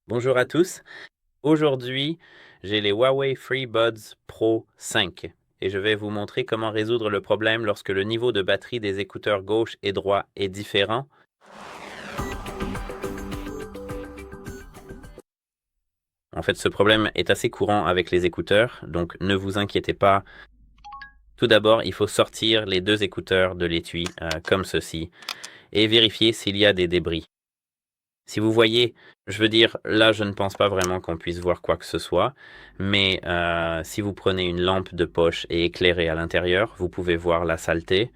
Bonjour à tous. Aujourd'hui, j'ai les Huawei FreeBuds Pro 5 et je vais vous montrer comment résoudre le problème lorsque le niveau de batterie des écouteurs gauche et droit est différent. En fait, ce problème est assez courant avec les écouteurs, donc ne vous inquiétez pas. Tout d'abord, il faut sortir les deux écouteurs de l'étui, comme ceci, et vérifier s'il y a des débris. Si vous voyez, je veux dire, là, je ne pense pas vraiment qu'on puisse voir quoi que ce soit, mais si vous prenez une lampe de poche et éclairez à l'intérieur, vous pouvez voir la saleté.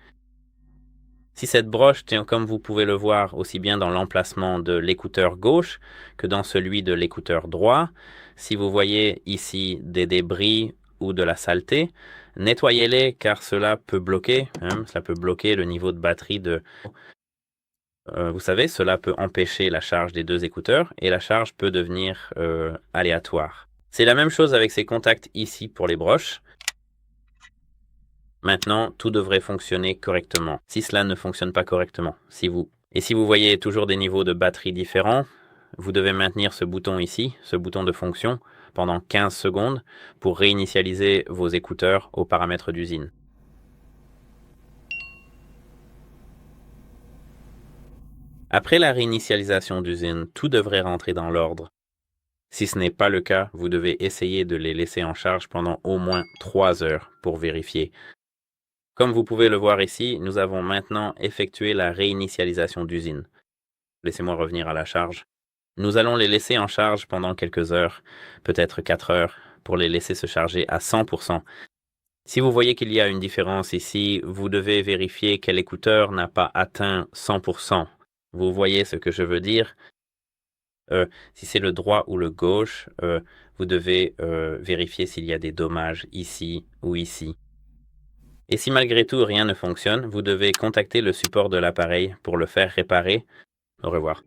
Si cette broche tient, comme vous pouvez le voir, aussi bien dans l'emplacement de l'écouteur gauche que dans celui de l'écouteur droit, si vous voyez ici des débris ou de la saleté, nettoyez-les car cela peut bloquer, cela peut bloquer le niveau de batterie de... vous savez, cela peut empêcher la charge des deux écouteurs et la charge peut devenir aléatoire. C'est la même chose avec ces contacts ici pour les broches. Maintenant, tout devrait fonctionner correctement. Si cela ne fonctionne pas correctement, si vous voyez toujours des niveaux de batterie différents, vous devez maintenir ce bouton ici, ce bouton de fonction, pendant 15 secondes pour réinitialiser vos écouteurs aux paramètres d'usine. Après la réinitialisation d'usine, tout devrait rentrer dans l'ordre. Si ce n'est pas le cas, vous devez essayer de les laisser en charge pendant au moins 3 heures pour vérifier. Comme vous pouvez le voir ici, nous avons maintenant effectué la réinitialisation d'usine. Laissez-moi revenir à la charge. Nous allons les laisser en charge pendant quelques heures, peut-être 4 heures, pour les laisser se charger à 100%. Si vous voyez qu'il y a une différence ici, vous devez vérifier quel écouteur n'a pas atteint 100%. Vous voyez ce que je veux dire? Si c'est le droit ou le gauche, vous devez vérifier s'il y a des dommages ici ou ici. Et si malgré tout rien ne fonctionne, vous devez contacter le support de l'appareil pour le faire réparer. Au revoir.